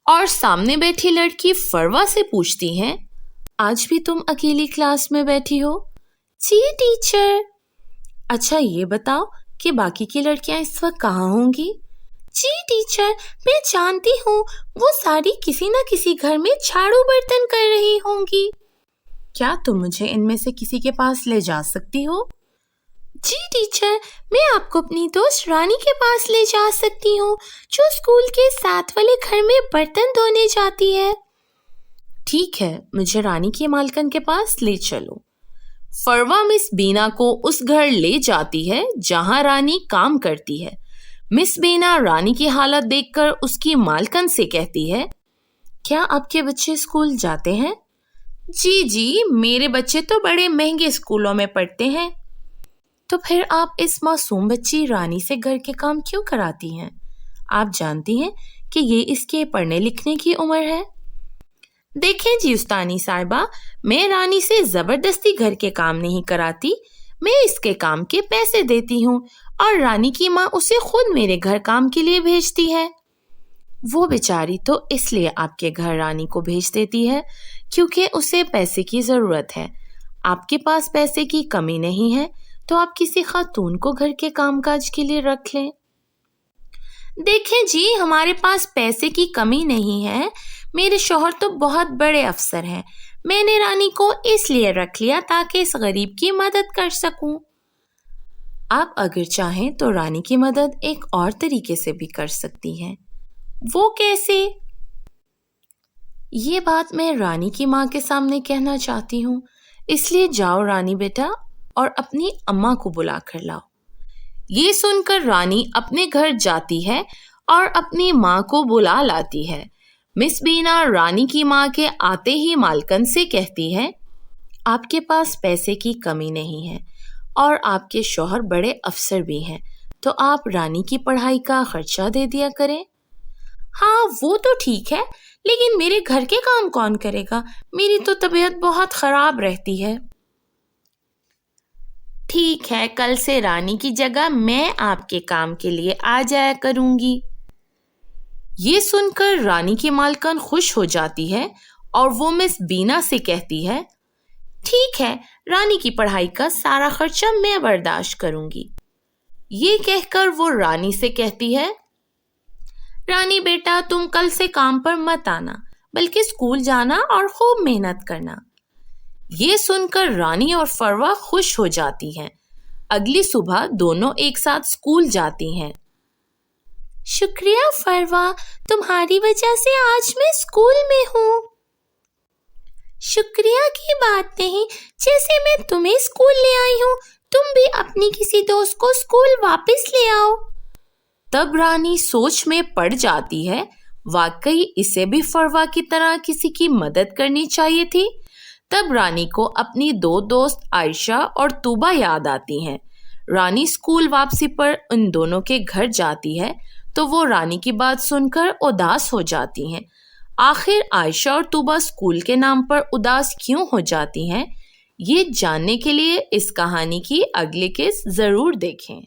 और सामने बैठी लड़की फरवा से पूछती है, आज भी तुम अकेली क्लास में बैठी हो? जी टीचर। अच्छा ये बताओ कि बाकी की लड़कियां इस वक्त कहाँ होंगी? जी टीचर, मैं जानती हूँ, वो सारी किसी न किसी घर में झाड़ू बर्तन कर रही होंगी। क्या तुम मुझे इनमें से किसी के पास ले जा सकती हो? जी टीचर, मैं आपको अपनी दोस्त रानी के पास ले जा सकती हूँ, जो स्कूल के साथ वाले घर में बर्तन धोने जाती है। ठीक है, मुझे रानी की मालकिन के पास ले चलो। फरवा मिस बीना को उस घर ले जाती है जहां रानी काम करती है। मिस बीना रानी की हालत देखकर उसकी मालकिन से कहती है, क्या आपके बच्चे स्कूल जाते हैं? जी, मेरे बच्चे तो बड़े महंगे स्कूलों में पढ़ते हैं। तो फिर आप इस मासूम बच्ची रानी से घर के काम क्यों कराती हैं? आप जानती हैं कि ये इसके पढ़ने लिखने की उम्र है। देखें जी उस्तानी साहिबा, मैं रानी से जबरदस्ती घर के काम नहीं कराती, मैं इसके काम के पैसे देती हूँ और रानी की माँ उसे खुद मेरे घर काम के लिए भेजती है। वो बेचारी तो इसलिए आपके घर रानी को भेज देती है क्योंकि उसे पैसे की जरूरत है। आपके पास पैसे की कमी नहीं है तो आप किसी खातून को घर के कामकाज के लिए रख लें। देखें जी, हमारे पास पैसे की कमी नहीं है, मेरे शौहर तो बहुत बड़े अफसर हैं। मैंने रानी को इसलिए रख लिया ताकि इस गरीब की मदद कर सकूं। आप अगर चाहें तो रानी की मदद एक और तरीके से भी कर सकती हैं। वो कैसे? ये बात मैं रानी की माँ के सामने कहना चाहती हूँ, इसलिए जाओ रानी बेटा और अपनी अम्मा को बुला कर लाओ। ये सुनकर रानी अपने घर जाती है और अपनी माँ को बुला लाती है। मिस बीना रानी की माँ के आते ही मालकिन से कहती है, आपके पास पैसे की कमी नहीं है और आपके शौहर बड़े अफसर भी हैं, तो आप रानी की पढ़ाई का खर्चा दे दिया करें। हाँ वो तो ठीक है, लेकिन मेरे घर के काम कौन करेगा? मेरी तो तबीयत बहुत खराब रहती है। ठीक है, कल से रानी की जगह मैं आपके काम के लिए आ जाया करूंगी। ये सुनकर रानी की मालकिन खुश हो जाती है और वो मिस बीना से कहती है, ठीक है, रानी की पढ़ाई का सारा खर्चा मैं बर्दाश्त करूंगी। ये कहकर वो रानी से कहती है, रानी बेटा तुम कल से काम पर मत आना, बल्कि स्कूल जाना और खूब मेहनत करना। ये सुनकर रानी और फरवा खुश हो जाती हैं। अगली सुबह दोनों एक साथ स्कूल जाती हैं। शुक्रिया फरवा, तुम्हारी वजह से आज मैं स्कूल में हूँ। शुक्रिया की बात नहीं, जैसे मैं तुम्हें स्कूल ले आई हूँ, तुम भी अपनी किसी दोस्त को स्कूल वापस ले आओ। तब रानी सोच में पड़ जाती है, वाकई इसे भी फरवा की तरह किसी की मदद करनी चाहिए थी। तब रानी को अपनी दो दोस्त आयशा और तूबा याद आती हैं। रानी स्कूल वापसी पर उन दोनों के घर जाती है तो वो रानी की बात सुनकर उदास हो जाती हैं। आखिर आयशा और तूबा स्कूल के नाम पर उदास क्यों हो जाती हैं? ये जानने के लिए इस कहानी की अगली किस्त जरूर देखें।